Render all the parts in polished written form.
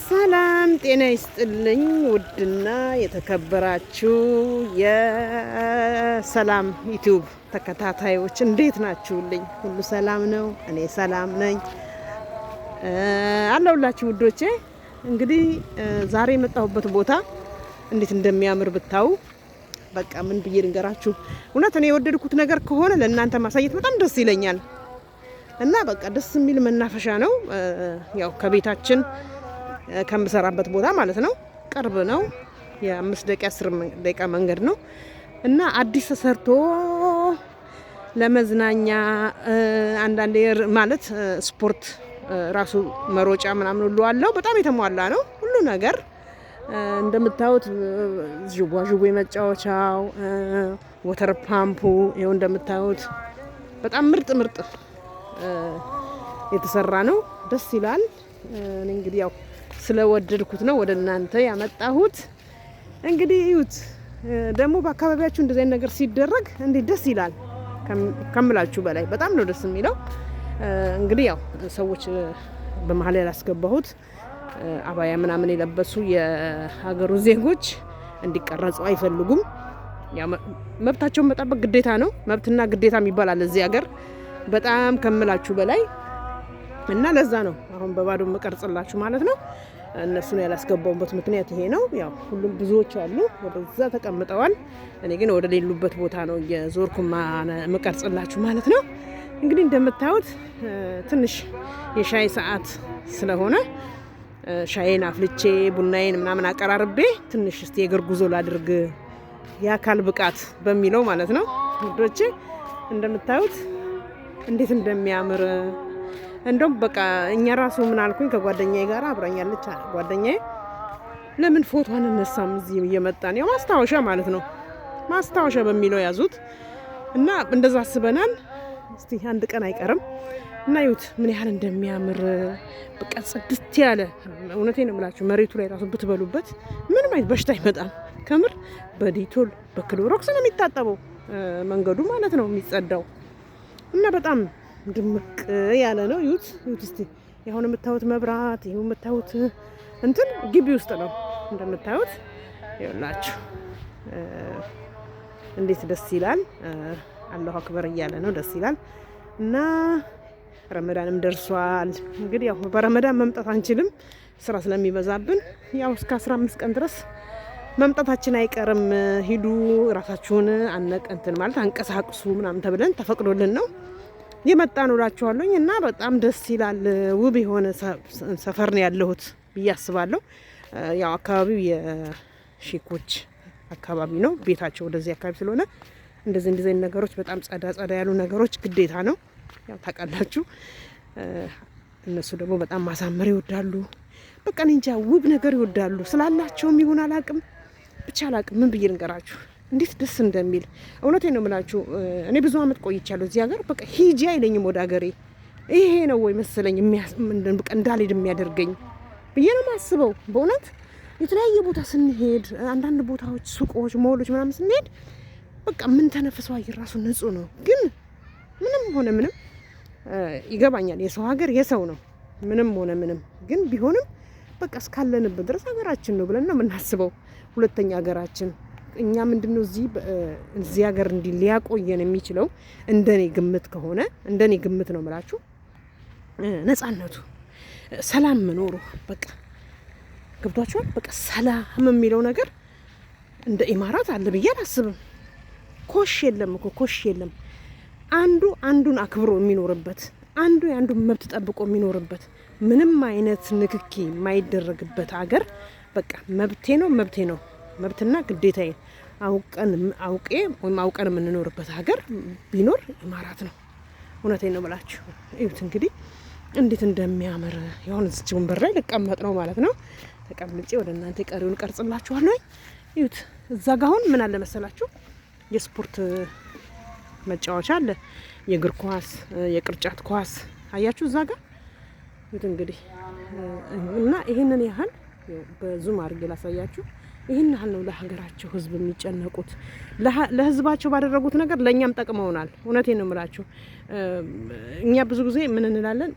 ሰላም ጤና ይስጥልኝ። ውድና የተከበራችሁ የሰላም ዩቲዩብ ተከታታዮች እንዴት ናችሁልኝ? ሁሉ ሰላም ነው? እኔ ሰላም ነኝ አለሁላችሁ ውዶቼ። እንግዲህ ዛሬ የመጣሁበት ቦታ እንዴት እንደሚያምር ብታዩ በቃ ምን ብዬ ልንገራችሁ። እውነት እኔ የወደድኩት ነገር ከሆነ ለእናንተ ማሳየት በጣም ደስ ይለኛል እና በቃ ደስ የሚል መናፈሻ ነው። ያው ከቤታችን ከምሰራበት ቦታ ማለት ነው። ቅርብ ነው። የ5 ደቂቃ 10 ደቂቃ መንገድ ነው እና አዲስ ተሰርቶ ለመዝናኛ አንዳንዴ ማለት ስፖርት ራሱ መሮጫ ምናምን ሁሉ አለው። በጣም የተሟላ ነው ሁሉ ነገር። እንደምታዩት ዥዋዥዌ መጫወቻው፣ ወተር ፓምፑ ይኸው እንደምታዩት በጣም ምርጥ የተሰራ ነው። ደስ ይላል። እንግዲህ ያው ስለወደድኩት ነው ወደ እናንተ ያመጣሁት። እንግዲህ እዩት። ደግሞ በአካባቢያችሁ እንደዚህ አይነት ነገር ሲደረግ እንዴት ደስ ይላል ከምላችሁ በላይ በጣም ነው ደስ የሚለው። እንግዲህ ያው ሰዎች በመሀል ያላስገባሁት አባያ ምናምን የለበሱ የሀገሩ ዜጎች እንዲቀረጹ አይፈልጉም። ያው መብታቸውን መጠበቅ ግዴታ ነው። መብትና ግዴታ የሚባል አለ እዚህ ሀገር በጣም ከምላችሁ በላይ እና ለዛ ነው አሁን በባዶ መቀርጽላችሁ ማለት ነው። እነሱን ያላስገባውበት ምክንያት ይሄ ነው። ያው ሁሉም ብዙዎች አሉ ወደዛ ተቀምጠዋል። እኔ ግን ወደ ሌሉበት ቦታ ነው የዞርኩ መቀርጽላችሁ ማለት ነው። እንግዲህ እንደምታዩት ትንሽ የሻይ ሰዓት ስለሆነ ሻይን አፍልቼ ቡናዬን ምናምን አቀራርቤ ትንሽ እስቲ የእግር ጉዞ ላድርግ የአካል ብቃት በሚለው ማለት ነው ውዶቼ። እንደምታዩት እንዴት እንደሚያምር እንደውም በቃ እኛ ራሱ ምን አልኩኝ ከጓደኛዬ ጋር አብራኛለች። ጓደኛዬ ለምን ፎቶ አንነሳም እዚህ እየመጣን ያው ማስታወሻ ማለት ነው ማስታወሻ በሚለው ያዙት እና እንደዛ አስበናል። እስቲ አንድ ቀን አይቀርም እና ይሁት ምን ያህል እንደሚያምር በቃ ጽድት ያለ እውነቴን ነው የምላችሁ። መሬቱ ላይ ራሱ ብትበሉበት ምንም አይነት በሽታ አይመጣም። ከምር በዲቶል በክሎሮክስ ነው የሚታጠበው መንገዱ ማለት ነው የሚጸዳው እና በጣም ድምቅ ያለ ነው። ይሁት እስቲ ያሁን የምታዩት መብራት ይሁን የምታዩት እንትን ግቢ ውስጥ ነው እንደምታዩት ይኸውላችሁ እንዴት ደስ ይላል። አላሁ አክበር እያለ ነው ደስ ይላል። እና ረመዳንም ደርሷል። እንግዲህ ያው በረመዳን መምጣት አንችልም ስራ ስለሚበዛብን ያው እስከ 15 ቀን ድረስ መምጣታችን አይቀርም። ሂዱ ራሳችሁን እንትን ማለት አንቀሳቅሱ ምናምን ተብለን ተፈቅዶልን ነው የመጣ ነው እላችኋለሁ። እና በጣም ደስ ይላል። ውብ የሆነ ሰፈር ነው ያለሁት ብዬ አስባለሁ። ያው አካባቢው የሼኮች አካባቢ ነው ቤታቸው ወደዚህ አካባቢ ስለሆነ እንደዚህ ነገሮች በጣም ጸዳ ያሉ ነገሮች ግዴታ ነው። ያው ታውቃላችሁ እነሱ ደግሞ በጣም ማሳመር ይወዳሉ። በቃ እንጃ ውብ ነገር ይወዳሉ ስላላቸውም ይሁን አላቅም ብቻ አላቅም ምን ብዬ ልንገራችሁ እንዴት ደስ እንደሚል እውነቴን ነው የምላችሁ። እኔ ብዙ አመት ቆይቻለሁ እዚህ ሀገር። በቃ ሂጂ አይለኝም ወደ ሀገሬ። ይሄ ነው ወይ መሰለኝ በቃ እንዳልሄድ የሚያደርገኝ ብዬ ነው የማስበው። በእውነት የተለያየ ቦታ ስንሄድ አንዳንድ ቦታዎች ሱቆች፣ ሞሎች ምናምን ስንሄድ በቃ ምን ተነፍሰው አየር ራሱ ንጹህ ነው። ግን ምንም ሆነ ምንም ይገባኛል የሰው ሀገር የሰው ነው ምንም ሆነ ምንም። ግን ቢሆንም በቃ እስካለንበት ድረስ ሀገራችን ነው ብለን ነው የምናስበው። ሁለተኛ ሀገራችን እኛ ምንድነው እዚህ ሀገር እንዲህ ሊያቆየን የሚችለው እንደኔ ግምት ከሆነ እንደኔ ግምት ነው የምላችሁ ነጻነቱ፣ ሰላም መኖሩ በቃ ገብቷችኋል። በቃ ሰላም የሚለው ነገር እንደ ኢማራት አለ ብዬ አላስብም። ኮሽ የለም እኮ ኮሽ የለም። አንዱ አንዱን አክብሮ የሚኖርበት፣ አንዱ የአንዱን መብት ጠብቆ የሚኖርበት፣ ምንም አይነት ንክኪ የማይደረግበት ሀገር በቃ መብቴ ነው መብትና ግዴታዬ አውቀን የምንኖርበት ሀገር ቢኖር ኢማራት ነው። እውነቴን ነው ብላችሁ እዩት። እንግዲህ እንዴት እንደሚያምር የሆነ እዚች ወንበር ላይ ልቀመጥ ነው ማለት ነው። ተቀምጬ ወደ እናንተ ቀሪውን ቀርጽላችኋለሁ። እዩት። እዛ ጋ አሁን ምን አለ መሰላችሁ የስፖርት መጫወቻ አለ። የእግር ኳስ፣ የቅርጫት ኳስ አያችሁ እዛ ጋር እዩት። እንግዲህ እና ይሄንን ያህል በዙም አድርጌ ላሳያችሁ። ይህን ያህል ነው ለሀገራቸው ህዝብ የሚጨነቁት። ለህዝባቸው ባደረጉት ነገር ለእኛም ጠቅመውናል። እውነቴን ነው የምላችሁ። እኛ ብዙ ጊዜ ምን እንላለን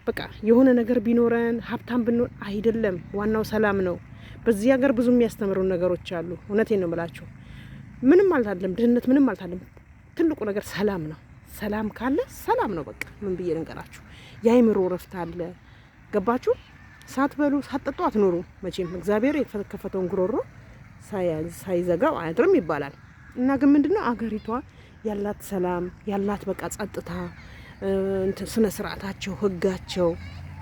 በቃ የሆነ ነገር ቢኖረን ሀብታም ብንሆን አይደለም፣ ዋናው ሰላም ነው። በዚህ ሀገር ብዙ የሚያስተምሩ ነገሮች አሉ። እውነቴን ነው የምላችሁ። ምንም አልታለም፣ ድህነት ምንም አልታለም። ትልቁ ነገር ሰላም ነው። ሰላም ካለ ሰላም ነው። በቃ ምን ብዬ ልንገራችሁ፣ የአይምሮ እረፍት አለ። ገባችሁ? ሳትበሉ ሳትጠጡ አትኖሩ መቼም። እግዚአብሔር የተከፈተውን ጉሮሮ ሳይዘጋው አያድርም ይባላል። እና ግን ምንድነው አገሪቷ ያላት ሰላም ያላት በቃ ጸጥታ፣ ስነ ስርዓታቸው፣ ህጋቸው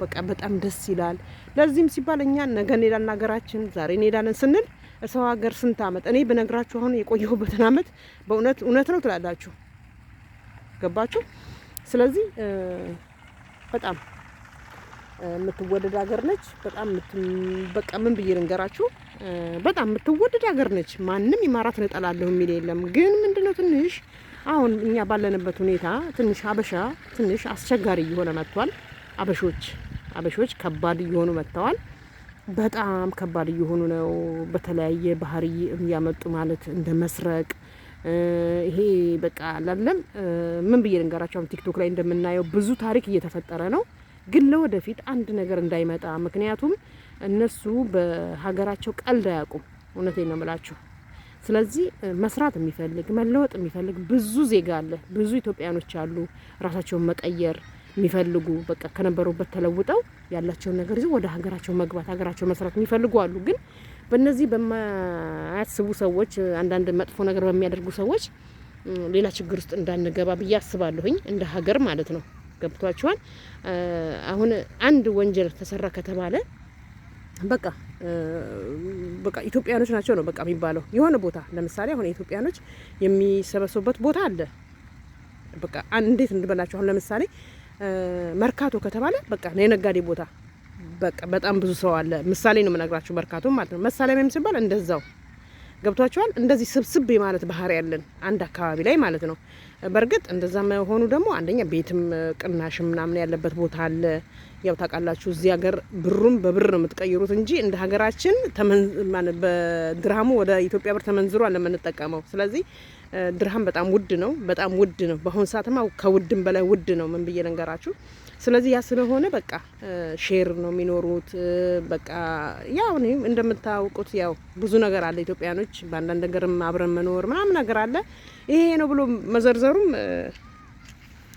በቃ በጣም ደስ ይላል። ለዚህም ሲባል እኛ ነገ እንሄዳለን ሀገራችን፣ ዛሬ እንሄዳለን ስንል ሰው ሀገር ስንት አመት እኔ ብነግራችሁ አሁን የቆየሁበትን አመት በእውነት እውነት ነው ትላላችሁ። ገባችሁ? ስለዚህ በጣም የምትወደድ ሀገር ነች። በጣም በቃ ምን ብዬ ልንገራችሁ፣ በጣም የምትወደድ ሀገር ነች። ማንም ይማራት እጠላለሁ የሚል የለም። ግን ምንድነው ትንሽ አሁን እኛ ባለንበት ሁኔታ ትንሽ አበሻ ትንሽ አስቸጋሪ እየሆነ መጥቷል። አበሾች ከባድ እየሆኑ መጥተዋል። በጣም ከባድ እየሆኑ ነው። በተለያየ ባህሪ እያመጡ ማለት እንደ መስረቅ ይሄ በቃ አላለም። ምን ብዬ ልንገራቸው፣ ቲክቶክ ላይ እንደምናየው ብዙ ታሪክ እየተፈጠረ ነው። ግን ለወደፊት አንድ ነገር እንዳይመጣ፣ ምክንያቱም እነሱ በሀገራቸው ቀልድ አያውቁም። እውነቴን ነው የምላችሁ። ስለዚህ መስራት የሚፈልግ መለወጥ የሚፈልግ ብዙ ዜጋ አለ፣ ብዙ ኢትዮጵያኖች አሉ፣ ራሳቸውን መቀየር የሚፈልጉ በቃ ከነበሩበት ተለውጠው ያላቸውን ነገር ይዘው ወደ ሀገራቸው መግባት፣ ሀገራቸው መስራት የሚፈልጉ አሉ። ግን በእነዚህ በማያስቡ ሰዎች፣ አንዳንድ መጥፎ ነገር በሚያደርጉ ሰዎች ሌላ ችግር ውስጥ እንዳንገባ ብዬ አስባለሁኝ፣ እንደ ሀገር ማለት ነው። ገብቷቸዋል። አሁን አንድ ወንጀል ተሰራ ከተባለ በቃ ኢትዮጵያኖች ናቸው ነው በቃ የሚባለው። የሆነ ቦታ ለምሳሌ አሁን ኢትዮጵያኖች የሚሰበሰቡበት ቦታ አለ። በቃ እንዴት እንድበላቸው፣ አሁን ለምሳሌ መርካቶ ከተባለ በቃ ነው የነጋዴ ቦታ። በቃ በጣም ብዙ ሰው አለ። ምሳሌ ነው የምነግራችሁ፣ መርካቶ ማለት ነው። መሳለሚያም ሲባል እንደዛው። ገብቷቸዋል። እንደዚህ ስብስብ ማለት ባህሪ ያለን አንድ አካባቢ ላይ ማለት ነው። በእርግጥ እንደዛ መሆኑ ደግሞ አንደኛ ቤትም ቅናሽም ምናምን ያለበት ቦታ አለ። ያው ታውቃላችሁ እዚህ ሀገር ብሩም በብር ነው የምትቀይሩት እንጂ እንደ ሀገራችን በድርሃሙ ወደ ኢትዮጵያ ብር ተመንዝሮ አለ የምንጠቀመው። ስለዚህ ድርሃም በጣም ውድ ነው፣ በጣም ውድ ነው። በአሁኑ ሰዓትማ ከውድም በላይ ውድ ነው። ምን ብዬ ልንገራችሁ። ስለዚህ ያ ስለሆነ በቃ ሼር ነው የሚኖሩት። በቃ ያው እንደምታውቁት ያው ብዙ ነገር አለ። ኢትዮጵያኖች በአንዳንድ ነገርም አብረን መኖር ምናምን ነገር አለ። ይሄ ነው ብሎ መዘርዘሩም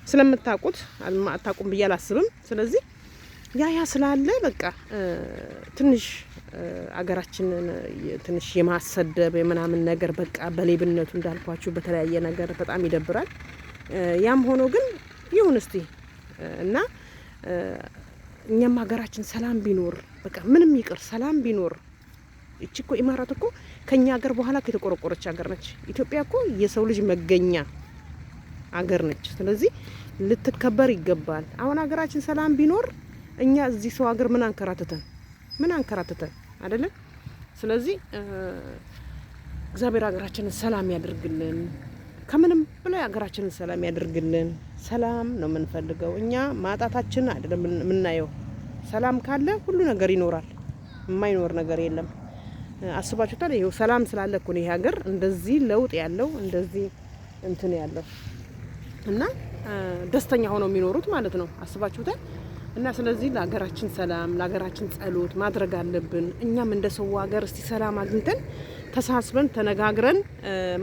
ስለምታውቁት አታውቁም ብዬ አላስብም። ስለዚህ ያ ስላለ በቃ ትንሽ አገራችንን ትንሽ የማሰደብ የምናምን ነገር በቃ በሌብነቱ እንዳልኳችሁ በተለያየ ነገር በጣም ይደብራል። ያም ሆኖ ግን ይሁን እስቲ እና እኛም ሀገራችን ሰላም ቢኖር በቃ ምንም ይቅር ሰላም ቢኖር። እቺ እኮ ኢማራት እኮ ከኛ ሀገር በኋላ ከተቆረቆረች ሀገር ነች። ኢትዮጵያ እኮ የሰው ልጅ መገኛ ሀገር ነች። ስለዚህ ልትከበር ይገባል። አሁን ሀገራችን ሰላም ቢኖር እኛ እዚህ ሰው ሀገር ምን አንከራተተን አይደለም። ስለዚህ እግዚአብሔር ሀገራችንን ሰላም ያደርግልን። ከምንም በላይ ሀገራችንን ሰላም ያደርግልን። ሰላም ነው የምንፈልገው እኛ፣ ማጣታችን አይደለም የምናየው። ሰላም ካለ ሁሉ ነገር ይኖራል፣ የማይኖር ነገር የለም። አስባችሁታል? ይሄው ሰላም ስላለ እኮ ነው ይሄ ሀገር እንደዚህ ለውጥ ያለው እንደዚህ እንትን ያለው እና ደስተኛ ሆነው የሚኖሩት ማለት ነው። አስባችሁታል? እና ስለዚህ ለሀገራችን ሰላም ለሀገራችን ጸሎት ማድረግ አለብን። እኛም እንደ ሰው ሀገር እስቲ ሰላም አግኝተን ተሳስበን ተነጋግረን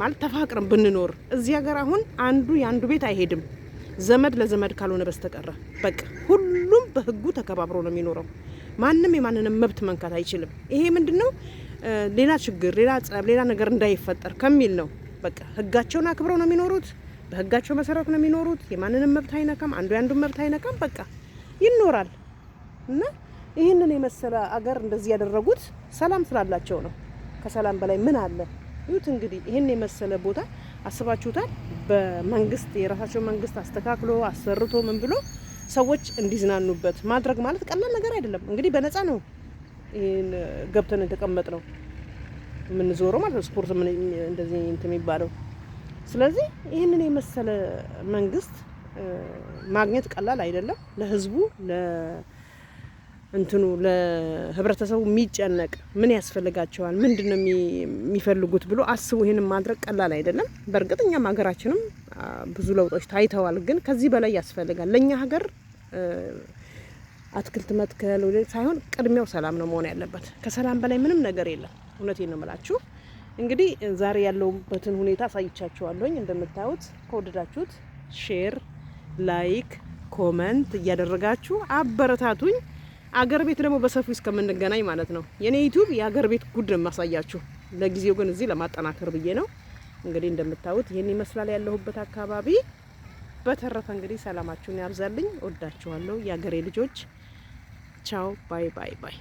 ማለት ተፋቅረን ብንኖር። እዚህ ሀገር አሁን አንዱ የአንዱ ቤት አይሄድም ዘመድ ለዘመድ ካልሆነ በስተቀር በቃ ሁሉም በህጉ ተከባብሮ ነው የሚኖረው። ማንም የማንንም መብት መንካት አይችልም። ይሄ ምንድነው ሌላ ችግር ሌላ ጸብ ሌላ ነገር እንዳይፈጠር ከሚል ነው። በቃ ህጋቸውን አክብረው ነው የሚኖሩት፣ በህጋቸው መሰረት ነው የሚኖሩት። የማንንም መብት አይነካም፣ አንዱ ያንዱን መብት አይነካም። በቃ ይኖራል። እና ይህንን የመሰለ አገር እንደዚህ ያደረጉት ሰላም ስላላቸው ነው። ከሰላም በላይ ምን አለ? ይሁት እንግዲህ ይህን የመሰለ ቦታ አስባችሁታል? በመንግስት የራሳቸው መንግስት አስተካክሎ አሰርቶ ምን ብሎ ሰዎች እንዲዝናኑበት ማድረግ ማለት ቀላል ነገር አይደለም። እንግዲህ በነፃ ነው ይሄን ገብተን የተቀመጥ ነው የምንዞረው ማለት ነው። ስፖርት እንደዚህ እንትን የሚባለው። ስለዚህ ይህንን የመሰለ መንግስት ማግኘት ቀላል አይደለም። ለህዝቡ ለእንትኑ ለህብረተሰቡ የሚጨነቅ ምን ያስፈልጋቸዋል ምንድነው የሚፈልጉት ብሎ አስቡ። ይሄንን ማድረግ ቀላል አይደለም። በእርግጥ እኛም ሀገራችንም ብዙ ለውጦች ታይተዋል። ግን ከዚህ በላይ ያስፈልጋል። ለኛ ሀገር አትክልት መትከል ሳይሆን ቅድሚያው ሰላም ነው መሆን ያለበት። ከሰላም በላይ ምንም ነገር የለም። እውነቴን ነው የምላችሁ። እንግዲህ ዛሬ ያለውበትን ሁኔታ አሳይቻችኋለሁኝ። እንደምታዩት ከወደዳችሁት ሼር፣ ላይክ፣ ኮመንት እያደረጋችሁ አበረታቱኝ። አገር ቤት ደግሞ በሰፊው እስከምንገናኝ ማለት ነው። የኔ ዩቲዩብ የአገር ቤት ጉድ ነው የማሳያችሁ። ለጊዜው ግን እዚህ ለማጠናከር ብዬ ነው። እንግዲህ እንደምታዩት ይህን ይመስላል ያለሁበት አካባቢ። በተረፈ እንግዲህ ሰላማችሁን ያብዛልኝ። ወዳችኋለሁ የአገሬ ልጆች። ቻው ባይ ባይ ባይ።